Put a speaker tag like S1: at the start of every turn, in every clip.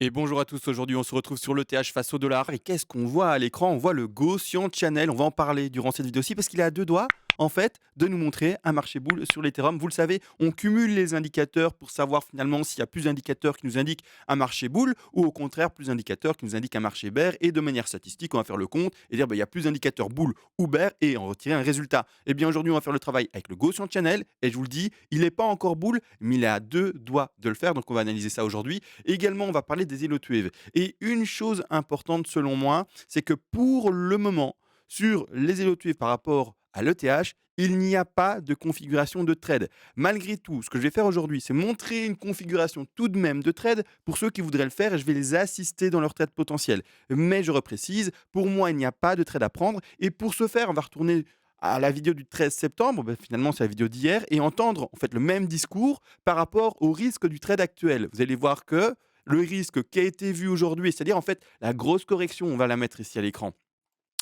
S1: Et bonjour à tous, aujourd'hui on se retrouve sur le TH face au dollar et qu'est-ce qu'on voit à l'écran? On voit le Gaussian Channel, on va en parler durant cette vidéo aussi parce qu'il est à deux doigts en fait de nous montrer un marché boule sur l'Ethereum. Vous le savez, on cumule les indicateurs pour savoir finalement s'il y a plus d'indicateurs qui nous indiquent un marché boule ou au contraire plus d'indicateurs qui nous indiquent un marché bear et de manière statistique on va faire le compte et dire bah, il y a plus d'indicateurs boule ou bear et en retirer un résultat. Et bien aujourd'hui on va faire le travail avec le Gaussian Channel et je vous le dis, il n'est pas encore boule mais il est à deux doigts de le faire donc on va analyser ça aujourd'hui. Également, on va parler des Elotu et une chose importante selon moi, c'est que pour le moment, sur les Elotu par rapport à l'ETH, il n'y a pas de configuration de trade. Malgré tout, ce que je vais faire aujourd'hui, c'est montrer une configuration tout de même de trade pour ceux qui voudraient le faire et je vais les assister dans leur trade potentiel. Mais je reprécise, pour moi, il n'y a pas de trade à prendre et pour ce faire, on va retourner à la vidéo du 13 septembre, bah, finalement c'est la vidéo d'hier, et entendre en fait le même discours par rapport au risque du trade actuel. Vous allez voir que le risque qui a été vu aujourd'hui, c'est-à-dire en fait la grosse correction, on va la mettre ici à l'écran.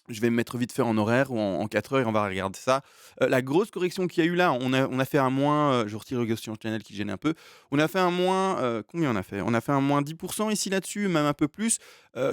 S1: Je vais me mettre vite fait en horaire ou en 4 heures et on va regarder ça. La grosse correction qu'il y a eu là, on a fait un moins, je retire le Gaussian Channel qui gêne un peu. On a fait un moins, combien on a fait? On a fait un moins 10 ici là-dessus, même un peu plus.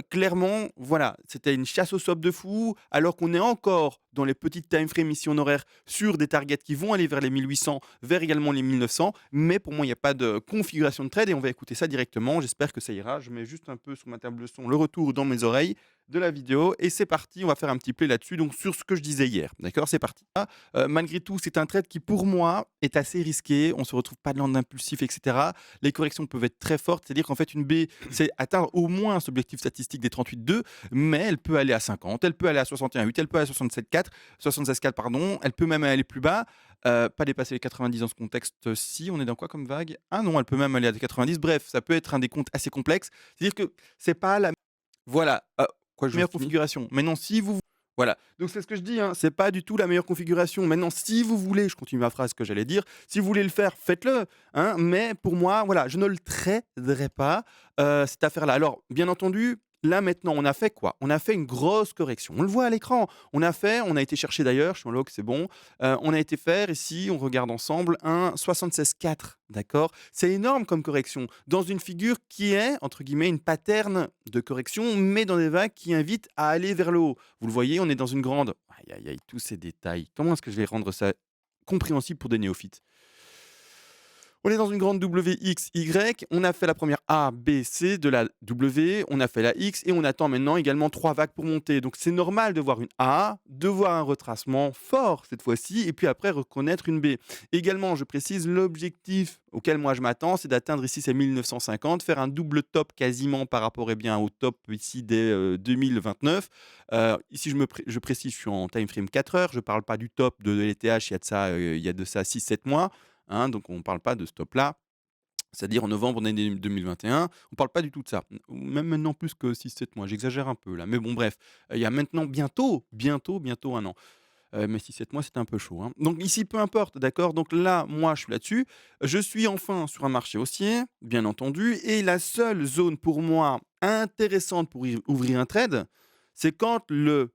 S1: Clairement, voilà, c'était une chasse au swap de fou, alors qu'on est encore dans les petites time frames ici en horaire sur des targets qui vont aller vers les 1800, vers également les 1900. Mais pour moi, il n'y a pas de configuration de trade et on va écouter ça directement. J'espère que ça ira. Je mets juste un peu sous ma table de son le retour dans mes oreilles de la vidéo et c'est parti, on va faire un petit play là-dessus, donc sur ce que je disais hier, d'accord? C'est parti. Malgré tout, c'est un trade qui pour moi est assez risqué, on se retrouve pas de l'ordre d'impulsif et cetera. Les corrections peuvent être très fortes, c'est-à-dire qu'en fait une B, c'est atteindre au moins cet objectif statistique des 38,2, mais elle peut aller à 50, elle peut aller à 61,8, elle peut aller à 67,4, 76,4 pardon, elle peut même aller plus bas, pas dépasser les 90 dans ce contexte-ci. On est dans quoi comme vague? Ah non, elle peut même aller à des 90. Bref, ça peut être un des comptes assez complexes. C'est-à-dire que c'est pas la voilà,
S2: Quoi, je
S1: meilleure
S2: finis?
S1: configuration. Maintenant, si vous voilà, donc c'est ce que je dis, hein, c'est pas du tout la meilleure configuration. Maintenant, si vous voulez, je continue ma phrase que j'allais dire, si vous voulez le faire, faites-le, hein, mais pour moi, voilà, je ne le traderai pas, cette affaire-là. Alors, bien entendu, là, maintenant, on a fait quoi? On a fait une grosse correction. On le voit à l'écran. On a été chercher d'ailleurs, je suis en log, c'est bon, on a été faire ici, on regarde ensemble, un 76,4, d'accord? C'est énorme comme correction, dans une figure qui est, entre guillemets, «une pattern» de correction, mais dans des vagues qui invitent à aller vers le haut. Vous le voyez, on est dans une grande aïe, aïe, aïe, tous ces détails. Comment est-ce que je vais rendre ça compréhensible pour des néophytes? On est dans une grande WXY, on a fait la première A, B, C de la W, on a fait la X et on attend maintenant également 3 vagues pour monter. Donc c'est normal de voir une A, de voir un retracement fort cette fois-ci et puis après reconnaître une B. Également, je précise, l'objectif auquel moi je m'attends, c'est d'atteindre ici ces 1950, faire un double top quasiment par rapport au top ici des 2029. Ici, je précise, je suis en time frame 4 heures, je ne parle pas du top de l'ETH, il y a de ça 6-7 mois. Hein, donc on ne parle pas de ce top-là. C'est-à-dire en novembre de l'année 2021, on ne parle pas du tout de ça. Ou même maintenant plus que 6-7 mois, j'exagère un peu là. Mais bon bref, il y a maintenant bientôt un an. Mais 6-7 mois, c'était un peu chaud, hein. Donc ici, peu importe, d'accord? Donc là, moi, je suis là-dessus. Je suis enfin sur un marché haussier, bien entendu et la seule zone pour moi intéressante pour y ouvrir un trade, c'est quand le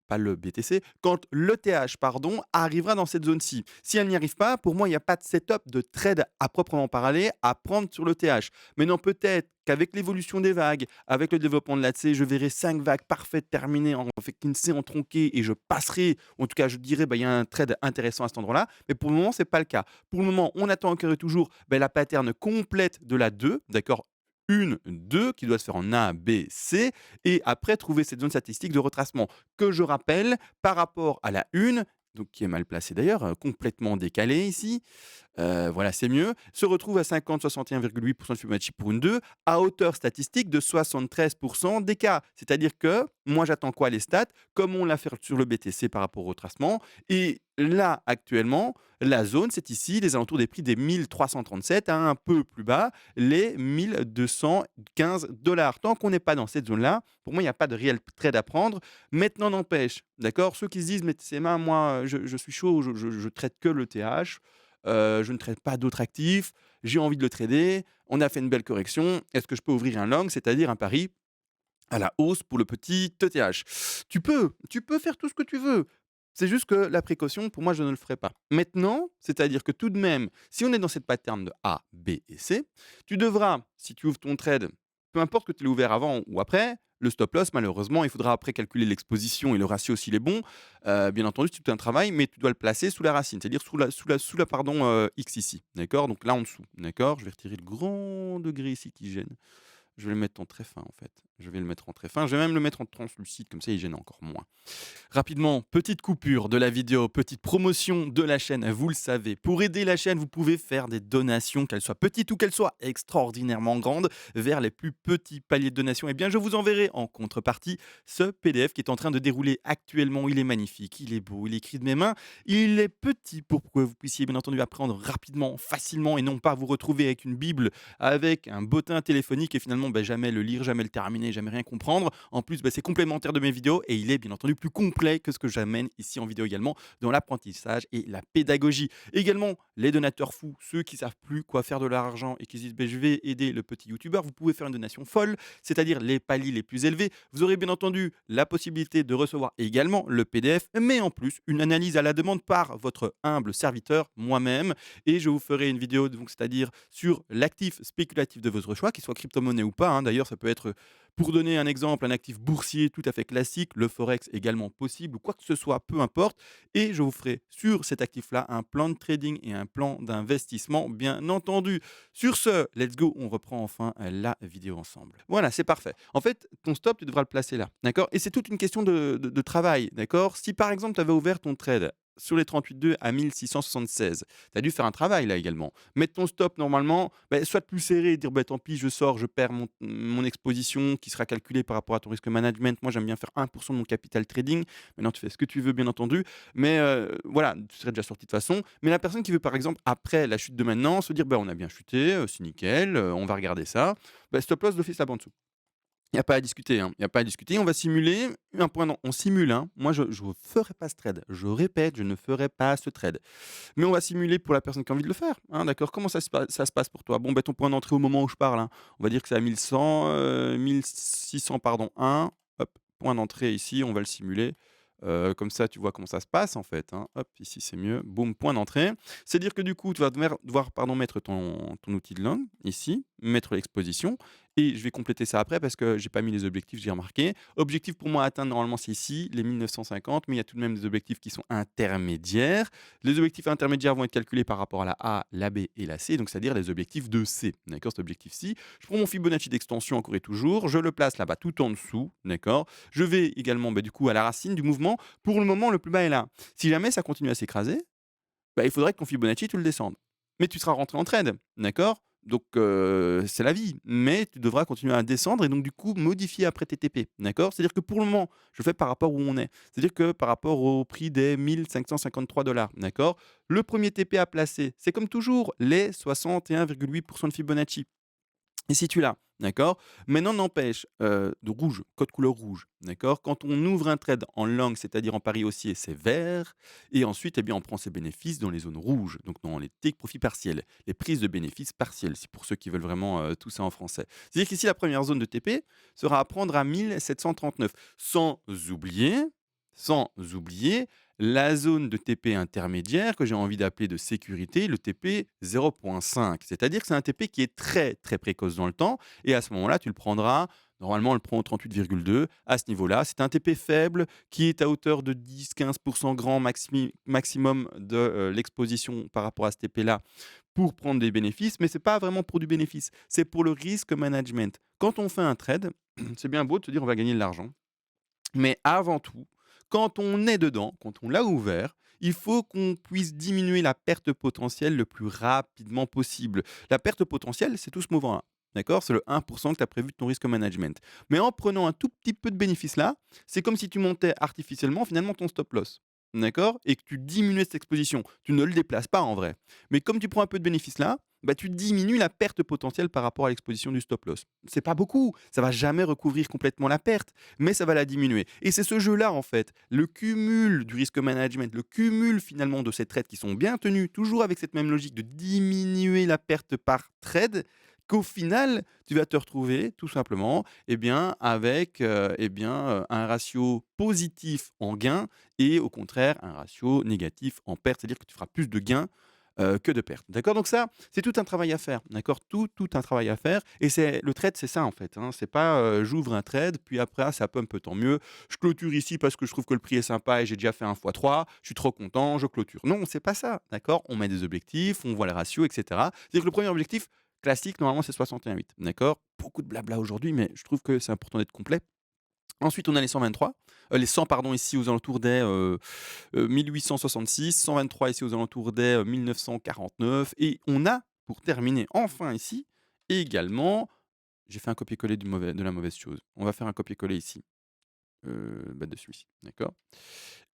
S1: pas le BTC, quand l'ETH, pardon, arrivera dans cette zone-ci. Si elle n'y arrive pas, pour moi, il n'y a pas de setup de trade à proprement parler à prendre sur l'ETH. Maintenant, peut-être qu'avec l'évolution des vagues, avec le développement de l'ATC, je verrai 5 vagues parfaites terminées en fait Kinsey en tronqué et je passerai, en tout cas, je dirais, bah, il y a un trade intéressant à cet endroit-là. Mais pour le moment, c'est pas le cas. Pour le moment, on attend encore et toujours bah, la pattern complète de la 2, d'accord? Une, 2, qui doit se faire en A, B, C, et après trouver cette zone statistique de retracement que je rappelle par rapport à la une, donc qui est mal placée d'ailleurs, complètement décalée ici, voilà, c'est mieux, se retrouve à 50-61,8 de Fibonacci pour une 2 à hauteur statistique de 73 des cas. C'est-à-dire que moi, j'attends quoi? Les stats, comme on l'a fait sur le BTC par rapport au retracement et là, actuellement, la zone, c'est ici, les alentours des prix des 1 337 à un peu plus bas, les 1 215 $. Tant qu'on n'est pas dans cette zone-là, pour moi, il n'y a pas de réel trade à prendre. Maintenant n'empêche, d'accord, ceux qui se disent: «Mais Tessema, moi, je suis chaud, je traite que le TH, je ne traite pas d'autres actifs, j'ai envie de le trader, on a fait une belle correction, est-ce que je peux ouvrir un long?» c'est-à-dire un pari à la hausse pour le petit ETH. Tu peux faire tout ce que tu veux. C'est juste que la précaution, pour moi, je ne le ferai pas. Maintenant, c'est-à-dire que tout de même, si on est dans cette pattern de A, B et C, tu devras, si tu ouvres ton trade, peu importe que tu l'aies ouvert avant ou après, le stop loss, malheureusement, il faudra après calculer l'exposition et le ratio s'il est bon. Bien entendu, c'est tout un travail, mais tu dois le placer sous la racine, c'est-à-dire sous la pardon, X ici, d'accord? Donc là, en dessous, d'accord? Je vais retirer le grand degré ici qui gêne. Je vais le mettre en très fin, en fait. Je vais le mettre en très fin. Je vais même le mettre en translucide, comme ça, il gêne encore moins. Rapidement, petite coupure de la vidéo, petite promotion de la chaîne, vous le savez. Pour aider la chaîne, vous pouvez faire des donations, qu'elles soient petites ou qu'elles soient extraordinairement grandes, vers les plus petits paliers de donation. Eh bien, je vous enverrai en contrepartie ce PDF qui est en train de dérouler actuellement. Il est magnifique, il est beau, il est écrit de mes mains. Il est petit pour que vous puissiez bien entendu apprendre rapidement, facilement et non pas vous retrouver avec une Bible, avec un bottin téléphonique et finalement jamais le lire, jamais le terminer, jamais rien comprendre. En plus, c'est complémentaire de mes vidéos et il est bien entendu plus complet que ce que j'amène ici en vidéo également dans l'apprentissage et la pédagogie. Également, les donateurs fous, ceux qui savent plus quoi faire de leur argent et qui se disent je vais aider le petit youtubeur, vous pouvez faire une donation folle, c'est-à-dire les paliers les plus élevés. Vous aurez bien entendu la possibilité de recevoir également le PDF, mais en plus une analyse à la demande par votre humble serviteur, moi-même, et je vous ferai une vidéo donc c'est-à-dire sur l'actif spéculatif de votre choix, qu'il soit crypto-monnaie ou pas, hein. D'ailleurs, ça peut être, pour donner un exemple, un actif boursier tout à fait classique, le forex également possible ou quoi que ce soit, peu importe. Et je vous ferai sur cet actif-là un plan de trading et un plan d'investissement, bien entendu. Sur ce, let's go, on reprend enfin la vidéo ensemble. Voilà, c'est parfait. En fait, ton stop, tu devras le placer là, d'accord? Et c'est toute une question de travail, d'accord? Si par exemple, tu avais ouvert ton trade sur les 38,2 à 1676, tu as dû faire un travail là également. Mettre ton stop normalement, soit plus serré et dire tant pis, je sors, je perds mon exposition qui sera calculée par rapport à ton risque management. Moi, j'aime bien faire 1% de mon capital trading. Maintenant, tu fais ce que tu veux, bien entendu. Mais voilà, tu serais déjà sorti de toute façon. Mais la personne qui veut, par exemple, après la chute de maintenant, se dire on a bien chuté, c'est nickel, on va regarder ça. Stop loss d'office là-bas en dessous. Il y a pas à discuter, hein, il y a pas à discuter. On va simuler un point, non, on simule, hein. Moi, je ne ferai pas ce trade. Je répète, je ne ferai pas ce trade. Mais on va simuler pour la personne qui a envie de le faire, hein, d'accord? Comment ça se passe pour toi? Bon, ton point d'entrée au moment où je parle, hein, on va dire que c'est à 1100, 1600 pardon, 1. Hop, point d'entrée ici, on va le simuler. Comme ça, tu vois comment ça se passe en fait, hein. Hop, ici c'est mieux. Boum, point d'entrée. C'est-à-dire que du coup, tu vas devoir pardon, mettre ton outil de langue ici, mettre l'exposition et je vais compléter ça après parce que j'ai pas mis les objectifs, j'ai remarqué. Objectif pour moi à atteindre normalement c'est ici, les 1950, mais il y a tout de même des objectifs qui sont intermédiaires. Les objectifs intermédiaires vont être calculés par rapport à la A, la B et la C, donc c'est-à-dire les objectifs de C. D'accord? Cet objectif-ci. Je prends mon Fibonacci d'extension encore et toujours, je le place là-bas tout en dessous, d'accord? Je vais également du coup à la racine du mouvement. Pour le moment, le plus bas est là. Si jamais ça continue à s'écraser, il faudrait que ton Fibonacci, tu le descendes. Mais tu seras rentré en trade, d'accord? Donc c'est la vie, mais tu devras continuer à descendre et donc du coup modifier après tes TP, d'accord? C'est-à-dire que pour le moment, je fais par rapport où on est. C'est-à-dire que par rapport au prix des 1 553 $, d'accord? Le premier TP à placer, c'est comme toujours les 61,8% de Fibonacci. Et si tu l'as, d'accord? Maintenant n'empêche, de rouge, code couleur rouge, d'accord? Quand on ouvre un trade en long, c'est-à-dire en pari haussier, c'est vert et ensuite, on prend ses bénéfices dans les zones rouges, donc dans les take profit partiels, les prises de bénéfices partiels, c'est pour ceux qui veulent vraiment, tout ça en français. C'est-à-dire qu'ici, la première zone de TP sera à prendre à 1 739, sans oublier la zone de TP intermédiaire que j'ai envie d'appeler de sécurité, le TP 0.5. C'est-à-dire que c'est un TP qui est très, très précoce dans le temps et à ce moment-là, tu le prendras, normalement, on le prend au 38,2 à ce niveau-là. C'est un TP faible qui est à hauteur de 10-15% grand maximum de, l'exposition par rapport à ce TP-là pour prendre des bénéfices, mais c'est pas vraiment pour du bénéfice, c'est pour le risque management. Quand on fait un trade, c'est bien beau de se dire: «On va gagner de l'argent», mais avant tout, quand on est dedans, quand on l'a ouvert, il faut qu'on puisse diminuer la perte potentielle le plus rapidement possible. La perte potentielle, c'est tout ce mouvement-là. D'accord? C'est le 1% que tu as prévu de ton risque management. Mais en prenant un tout petit peu de bénéfice là, c'est comme si tu montais artificiellement finalement ton stop loss. D'accord? Et que tu diminuais cette exposition. Tu ne le déplaces pas en vrai. Mais comme tu prends un peu de bénéfice là, tu diminues la perte potentielle par rapport à l'exposition du stop loss. C'est pas beaucoup, ça va jamais recouvrir complètement la perte, mais ça va la diminuer. Et c'est ce jeu-là, en fait, le cumul du risque management, le cumul finalement de ces trades qui sont bien tenus, toujours avec cette même logique de diminuer la perte par trade, qu'au final, tu vas te retrouver tout simplement avec un ratio positif en gain et au contraire un ratio négatif en perte. C'est-à-dire que tu feras plus de gains que de pertes. D'accord? Donc ça, c'est tout un travail à faire. D'accord? Tout un travail à faire et c'est le trade, c'est ça en fait, hein. C'est pas, j'ouvre un trade, puis après, ah, ça pump, tant mieux. Je clôture ici parce que je trouve que le prix est sympa et j'ai déjà fait un fois 3. Je suis trop content, je clôture. Non, c'est pas ça. D'accord? On met des objectifs, on voit les ratios et cetera. C'est-à-dire que le premier objectif classique, normalement, c'est 61,8. D'accord? Beaucoup de blabla aujourd'hui, mais je trouve que c'est important d'être complet. Ensuite, on a les 123, les 100 pardon, ici aux alentours des, 1866, 123 ici aux alentours des, 1949 et on a, pour terminer enfin ici, également j'ai fait un copier-coller de la mauvaise chose. On va faire un copier-coller ici, de celui-ci, d'accord?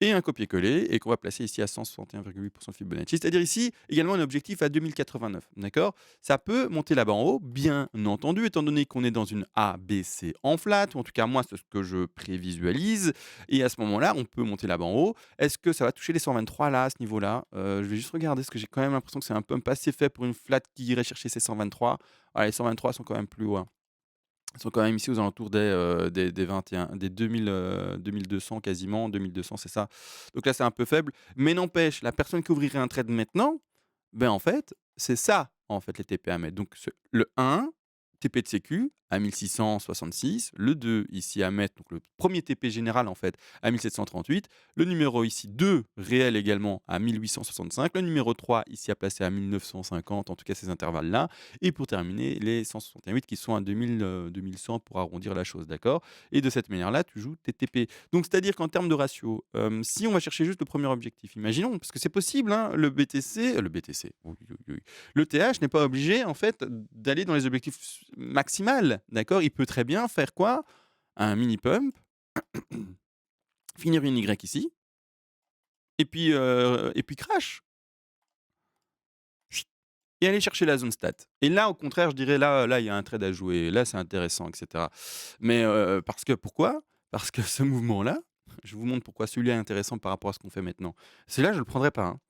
S1: Et un copier-coller et qu'on va placer ici à 161,8 de Fibonacci. C'est-à-dire ici, également un objectif à 2089, d'accord? Ça peut monter là-bas en haut, bien entendu, étant donné qu'on est dans une ABC en flat, ou en tout cas moi, c'est ce que je prévisualise et à ce moment-là, on peut monter là-bas en haut. Est-ce que ça va toucher les 123 là, à ce niveau-là? Je vais juste regarder parce que j'ai quand même l'impression que c'est un pump assez fait pour une flat qui irait chercher ces 123. Ah, les 123 sont quand même plus haut, hein. Ils sont quand même ici aux alentours des 21 des 2000, 2200 quasiment, 2200 c'est ça. Donc là, c'est un peu faible, mais n'empêche, la personne qui ouvrirait un trade maintenant, ben, en fait, c'est ça, en fait, les TP à mettre. Donc le 1, TP de sécu à 1666, le 2 ici à mettre, donc le premier TP général, en fait, à 1738, le numéro ici 2 réel également à 1865, le numéro 3 ici à placer à 1950, en tout cas ces intervalles-là, et pour terminer, les 168 qui sont à 2000, 2100 pour arrondir la chose, d'accord? Et de cette manière-là, tu joues tes TP. Donc c'est-à-dire qu'en termes de ratio, si on va chercher juste le premier objectif, imaginons, parce que c'est possible, hein, le BTC, oui, oui, oui. Le TH n'est pas obligé, en fait, d'aller dans les objectifs maximales, d'accord? Il peut très bien faire quoi? Un mini pump, finir une Y ici et puis crash et aller chercher la zone stat. Et là, au contraire, je dirais là, il y a un trade à jouer, là, c'est intéressant et cetera. Mais parce que pourquoi? Parce que ce mouvement-là, je vous montre pourquoi celui-là est intéressant par rapport à ce qu'on fait maintenant. Celui-là, je le prendrais pas, hein.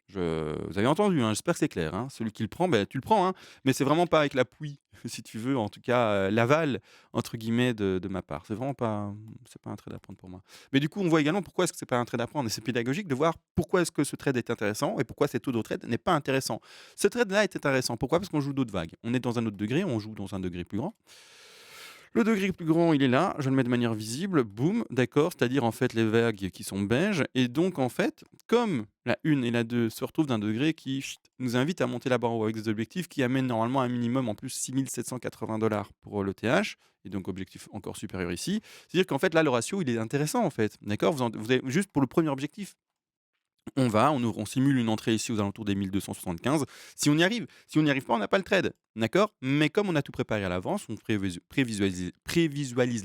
S1: Vous avez entendu, hein, j'espère que c'est clair, hein. Celui qui le prend, ben tu le prends, hein, mais c'est vraiment pas avec la «pouille», si tu veux, en tout cas, «l'aval» entre guillemets de ma part. C'est vraiment pas, c'est pas un trade à prendre pour moi. Mais du coup, on voit également pourquoi est-ce que c'est pas un trade à prendre et c'est pédagogique de voir pourquoi est-ce que ce trade est intéressant et pourquoi cet autre trade n'est pas intéressant. Ce trade-là est intéressant. Pourquoi? Parce qu'on joue d'autres vagues. On est dans un autre degré, on joue dans un degré plus grand. Le degré plus grand, il est là, je le mets de manière visible, boum, d'accord, c'est-à-dire en fait les vagues qui sont beiges et donc en fait, comme la 1 et la 2 se retrouvent d'un degré qui chut, nous invite à monter la barre en haut avec des objectifs qui amènent normalement un minimum en plus 6 780 $ pour le TH et donc objectif encore supérieur ici. C'est-à-dire qu'en fait là le ratio il est intéressant en fait, d'accord? Vous avez juste pour le premier objectif. On simule une entrée ici aux alentours des 1275. Si on y arrive. Si on n'y arrive pas, on n'a pas le trade, d'accord? Mais comme on a tout préparé à l'avance, on prévisualise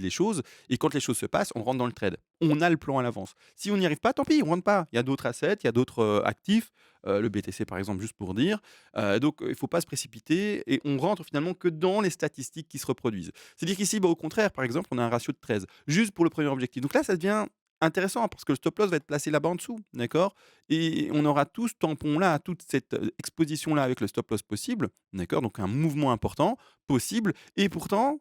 S1: les choses et quand les choses se passent, on rentre dans le trade. On a le plan à l'avance. Si on n'y arrive pas, tant pis, on rentre pas. Il y a d'autres assets, il y a d'autres, actifs, le BTC par exemple, juste pour dire. Donc il ne faut pas se précipiter et on rentre finalement que dans les statistiques qui se reproduisent. C'est-à-dire qu'ici, bah, au contraire, par exemple, on a un ratio de 13, juste pour le premier objectif. Donc là, ça devient intéressant parce que le stop loss va être placé là-bas en dessous, d'accord? Et on aura tout ce tampon-là, toute cette, exposition-là avec le stop loss possible, d'accord? Donc un mouvement important possible et pourtant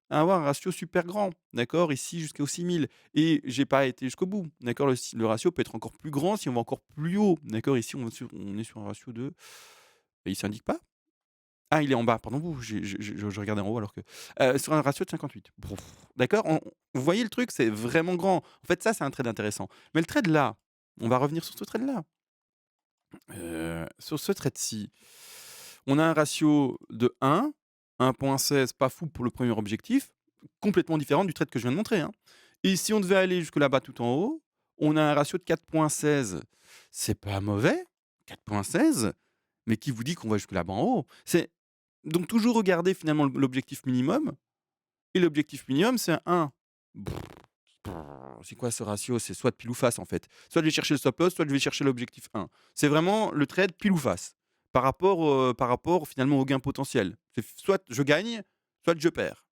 S1: avoir un ratio super grand, d'accord? Ici jusqu'aux 6000 et j'ai pas été jusqu'au bout, d'accord? Le ratio peut être encore plus grand si on va encore plus haut, d'accord? Ici on est sur un ratio de il s'indique pas? Ah, il est en bas, pardon, ouh, je regardais en haut alors que sur un ratio de 58. Brouf, d'accord? Vous voyez le truc? C'est vraiment grand. En fait, ça, c'est un trade intéressant. Mais le trade là, on va revenir sur ce trade là. Sur ce trade-ci, on a un ratio de 1,16, pas fou pour le premier objectif, complètement différent du trade que je viens de montrer, hein. Et si on devait aller jusque là-bas tout en haut, on a un ratio de 4,16. C'est pas mauvais, 4,16, mais qui vous dit qu'on va jusque là-bas en haut? C'est donc toujours regarder finalement l'objectif minimum et l'objectif minimum, c'est un 1. C'est quoi ce ratio? C'est soit pile ou face, en fait. Soit je vais chercher le stop loss, soit je vais chercher l'objectif 1. C'est vraiment le trade pile ou face par rapport finalement au gain potentiel. C'est soit je gagne, soit je perds.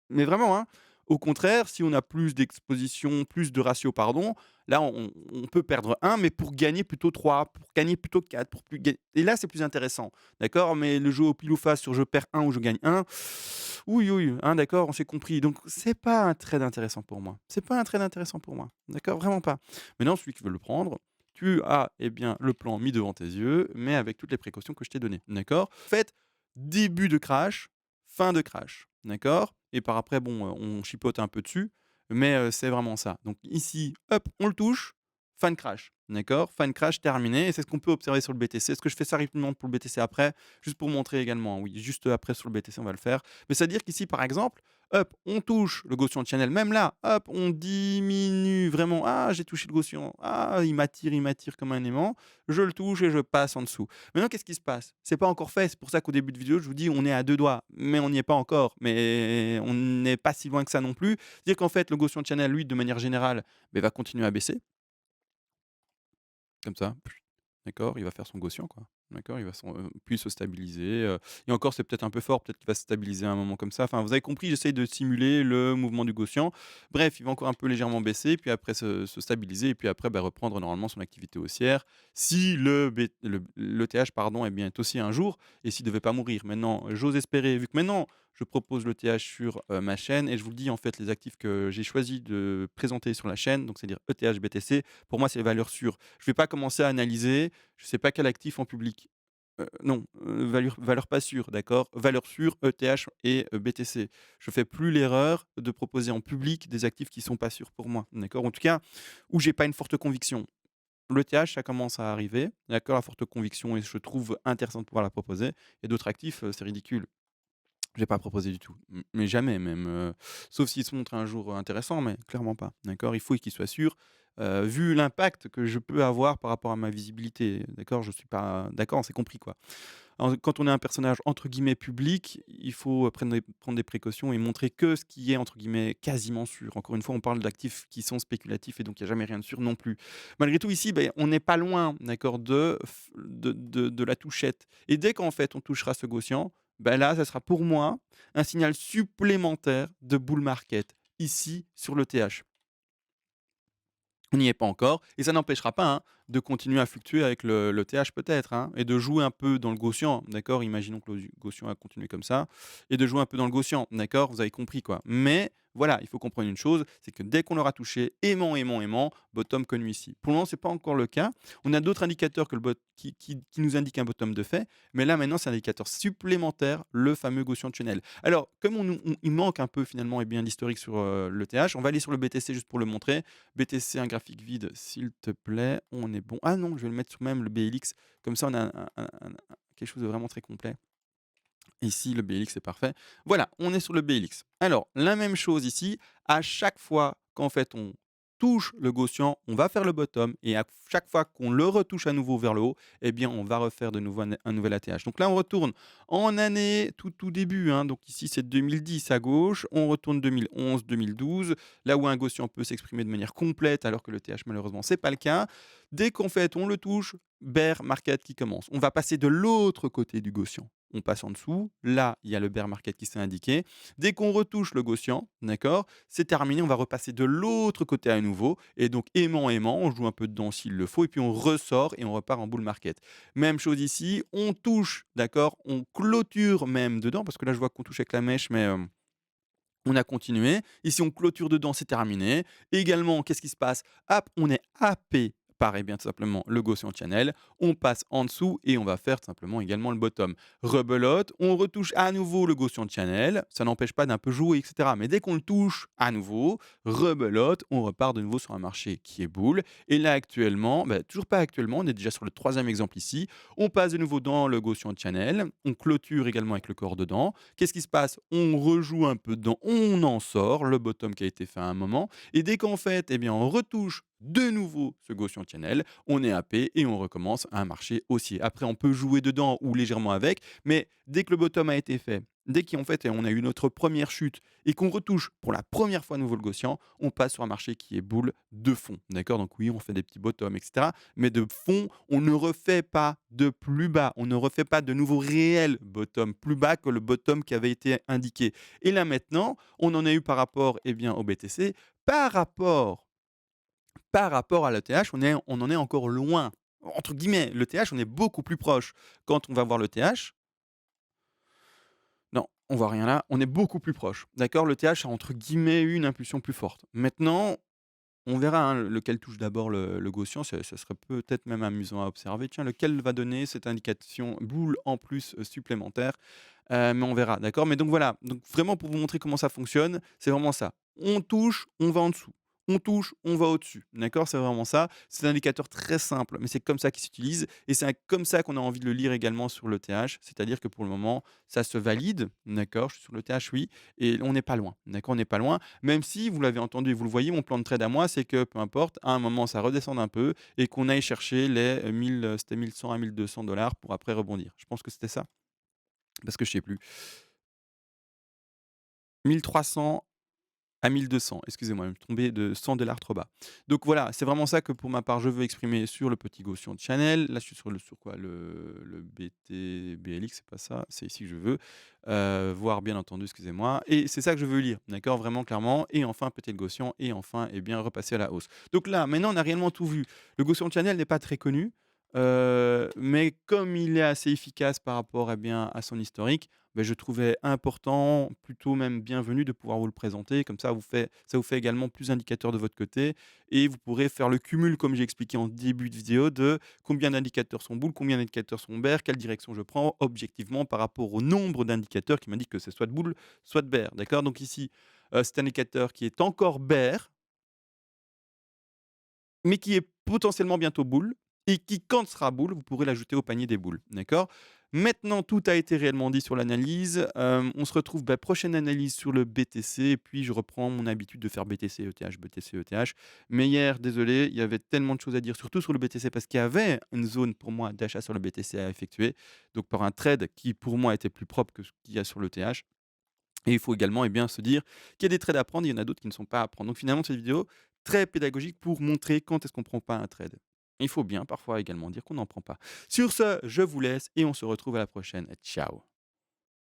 S1: Mais vraiment, hein. Au contraire, si on a plus d'exposition, plus de ratio, pardon, là, on peut perdre 1, mais pour gagner plutôt 3, pour gagner plutôt 4, pour plus ga et là, c'est plus intéressant, d'accord? Mais le jeu au pile ou face sur je perds 1 ou je gagne 1, oui, oui, hein, d'accord, on s'est compris. Donc c'est pas un trade intéressant pour moi. C'est pas un trade intéressant pour moi, d'accord? Vraiment pas. Maintenant, celui qui veut le prendre, tu as, eh bien, le plan mis devant tes yeux, mais avec toutes les précautions que je t'ai données, d'accord? Faites début de crash, fin de crash, d'accord? Et par après, bon, on chipote un peu dessus, mais c'est vraiment ça. Donc ici, hop, on le touche, fin de crash, d'accord? Fin de crash terminé et c'est ce qu'on peut observer sur le BTC. Est-ce que je fais ça rapidement pour le BTC après? Juste pour montrer également, oui, juste après sur le BTC, on va le faire. Mais c'est-à-dire qu'ici, par exemple, hop, on touche le Gaussian Channel, même là, hop, on diminue vraiment. Ah, j'ai touché le Gaussian. Ah, il m'attire comme un aimant. Je le touche et je passe en dessous. Maintenant, qu'est-ce qui se passe? C'est pas encore fait. C'est pour ça qu'au début de vidéo, je vous dis, on est à deux doigts, mais on n'y est pas encore. Mais on n'est pas si loin que ça non plus. C'est-à-dire qu'en fait, le Gaussian Channel, lui, de manière générale, ben, va continuer à baisser, comme ça. D'accord, il va faire son gaussian, quoi. D'accord, il va puis se stabiliser, et encore, c'est peut-être un peu fort, peut-être qu'il va se stabiliser à un moment comme ça. Enfin, vous avez compris, j'essaye de simuler le mouvement du gaussian. Bref, il va encore un peu légèrement baisser, puis après se stabiliser et puis après, bah, reprendre normalement son activité haussière si l'ETH, pardon, eh bien, est haussier un jour et s'il ne devait pas mourir. Maintenant, j'ose espérer, vu que maintenant je propose l'ETH sur, ma chaîne et je vous le dis, en fait, les actifs que j'ai choisi de présenter sur la chaîne, donc c'est-à-dire ETH, BTC, pour moi, c'est les valeurs sûres. Je ne vais pas commencer à analyser, je ne sais pas quel actif en public. Non, valeur pas sûre, d'accord? Valeur sûre, ETH et BTC. Je fais plus l'erreur de proposer en public des actifs qui sont pas sûrs pour moi, d'accord? En tout cas, où j'ai pas une forte conviction. L'ETH, ça commence à arriver, d'accord? La forte conviction et je trouve intéressant de pouvoir la proposer et d'autres actifs, c'est ridicule. Je vais pas proposer du tout, mais jamais même, sauf s'il se montre un jour intéressant, mais clairement pas, d'accord? Il faut qu'il soit sûr, vu l'impact que je peux avoir par rapport à ma visibilité, d'accord? Je suis pas d'accord, on s'est compris, quoi. Alors, quand on est un personnage entre guillemets «public», il faut, prendre des précautions et montrer que ce qui est entre guillemets «quasiment sûr». Encore une fois, on parle d'actifs qui sont spéculatifs et donc il y a jamais rien de sûr non plus. Malgré tout ici, beh, on n'est pas loin, d'accord, de la touchette et dès qu'en fait on touchera ce gaussian, bah, là, ça sera pour moi un signal supplémentaire de bull market, ici sur le TH. On n'y est pas encore et ça n'empêchera pas, hein, de continuer à fluctuer avec le TH peut-être, hein, et de jouer un peu dans le gaussian, d'accord? Imaginons que le gaussian a continué comme ça et de jouer un peu dans le gaussian, d'accord? Vous avez compris, quoi. Mais voilà, il faut comprendre une chose, c'est que dès qu'on l'aura touché, aimant, aimant, aimant, bottom connu ici. Pour le moment, c'est pas encore le cas. On a d'autres indicateurs que le bot qui nous indiquent un bottom de fait, mais là maintenant, c'est un indicateur supplémentaire, le fameux Gaussian Channel. Alors, comme il manque un peu finalement, et bien l'historique sur, le TH, on va aller sur le BTC juste pour le montrer. BTC, un graphique vide, s'il te plaît. On est bon. Ah non, je vais le mettre sur même le BLX. Comme ça, on a quelque chose de vraiment très complet. Ici, le BLX est parfait. Voilà, on est sur le BLX. Alors, la même chose ici. À chaque fois qu'en fait on touche le gaussian, on va faire le bottom. Et à chaque fois qu'on le retouche à nouveau vers le haut, eh bien, on va refaire de nouveau un nouvel ATH. Donc là, on retourne en année tout début, hein. Donc ici, c'est 2010 à gauche. On retourne 2011, 2012, là où un gaussian peut s'exprimer de manière complète, alors que le TH, malheureusement, c'est pas le cas. Dès qu'en fait on le touche, bear market qui commence. On va passer de l'autre côté du gaussian. On passe en dessous. Là, il y a le bear market qui s'est indiqué. Dès qu'on retouche le gaussian, d'accord, c'est terminé. On va repasser de l'autre côté à nouveau. Et donc, aimant, aimant, on joue un peu dedans s'il le faut. Et puis, on ressort et on repart en bull market. Même chose ici. On touche, d'accord, on clôture même dedans. Parce que là, je vois qu'on touche avec la mèche, mais on a continué. Ici, on clôture dedans, c'est terminé. Également, qu'est-ce qui se passe? Hop, on est happé par bien tout simplement le Gaussian Channel. On passe en dessous et on va faire tout simplement également le bottom. Rebelote, on retouche à nouveau le Gaussian Channel. Ça n'empêche pas d'un peu jouer, etc. Mais dès qu'on le touche à nouveau, rebelote, on repart de nouveau sur un marché qui est boule. Et là, actuellement, bah, toujours pas actuellement, on est déjà sur le troisième exemple ici. On passe de nouveau dans le Gaussian Channel. On clôture également avec le corps dedans. Qu'est-ce qui se passe? On rejoue un peu dedans, on en sort, le bottom qui a été fait à un moment. Et dès qu'en fait, eh bien, on retouche de nouveau ce Gaussian Channel, on est happé et on recommence un marché haussier. Après, on peut jouer dedans ou légèrement avec, mais dès que le bottom a été fait, dès qu'en fait on a eu notre première chute et qu'on retouche pour la première fois à nouveau le Gaussian, on passe sur un marché qui est boule de fond. D'accord? Donc oui, on fait des petits bottoms, etc. Mais de fond, on ne refait pas de plus bas. On ne refait pas de nouveau réel bottom plus bas que le bottom qui avait été indiqué. Et là maintenant, on en a eu par rapport, eh bien, au BTC, par rapport à l'ETH, on en est encore loin. Entre guillemets, l'ETH, on est beaucoup plus proche. Quand on va voir l'ETH, non, on voit rien là, on est beaucoup plus proche. D'accord? L'ETH a entre guillemets eu une impulsion plus forte. Maintenant, On verra, hein, lequel touche d'abord le quotient, ce serait peut-être même amusant à observer. Tiens, lequel va donner cette indication boule en plus, supplémentaire? Mais on verra, d'accord? Mais donc voilà, donc vraiment pour vous montrer comment ça fonctionne, c'est vraiment ça. On touche, on va en dessous. On touche, on va au-dessus, d'accord? C'est vraiment ça. C'est un indicateur très simple, mais c'est comme ça qu'il s'utilise et c'est comme ça qu'on a envie de le lire également sur le TH. C'est-à-dire que pour le moment, ça se valide, d'accord? Je suis sur le TH, oui, et on n'est pas loin, d'accord? On n'est pas loin, même si vous l'avez entendu et vous le voyez, mon plan de trade à moi, c'est que peu importe, à un moment, ça redescende un peu et qu'on aille chercher les 1000, c'était 1 100 à 1 200 pour après rebondir. Je pense que c'était ça? Parce que je sais plus. 1 300 à 1 200, excusez-moi, je me suis trompé de 100 trop bas. Donc voilà, c'est vraiment ça que pour ma part, je veux exprimer sur le petit Gaussian de Chanel. Là, je suis sur quoi? Le BT-BLX, c'est pas ça, c'est ici que je veux, voir bien entendu, excusez-moi et c'est ça que je veux lire, d'accord? Vraiment clairement et enfin petit le Gaussian et enfin et bien repasser à la hausse. Donc là, maintenant, on a réellement tout vu. Le Gaussian de Chanel n'est pas très connu, mais comme il est assez efficace par rapport, et bien, à son historique, beh, je trouvais important, plutôt même bienvenu de pouvoir vous le présenter. Comme ça vous fait également plus d'indicateurs de votre côté et vous pourrez faire le cumul, comme j'ai expliqué en début de vidéo, de combien d'indicateurs sont boules, combien d'indicateurs sont bears, quelle direction je prends objectivement par rapport au nombre d'indicateurs qui m'indiquent que c'est soit de boule, soit de bear, d'accord? Donc ici, cet indicateur qui est encore bear, mais qui est potentiellement bientôt boule et qui, quand sera boule, vous pourrez l'ajouter au panier des boules, d'accord? Maintenant, tout a été réellement dit sur l'analyse. On se retrouve, bah, prochaine analyse sur le BTC et puis je reprends mon habitude de faire BTC, ETH, BTC, ETH. Mais hier, désolé, il y avait tellement de choses à dire, surtout sur le BTC parce qu'il y avait une zone pour moi d'achat sur le BTC à effectuer, donc par un trade qui, pour moi, était plus propre que ce qu'il y a sur l'ETH. Et il faut également, bien, se dire qu'il y a des trades à prendre, il y en a d'autres qui ne sont pas à prendre. Donc finalement, cette vidéo, très pédagogique pour montrer quand est-ce qu'on ne prend pas un trade. Il faut bien parfois également dire qu'on n'en prend pas. Sur ce, je vous laisse et on se retrouve à la prochaine. Ciao.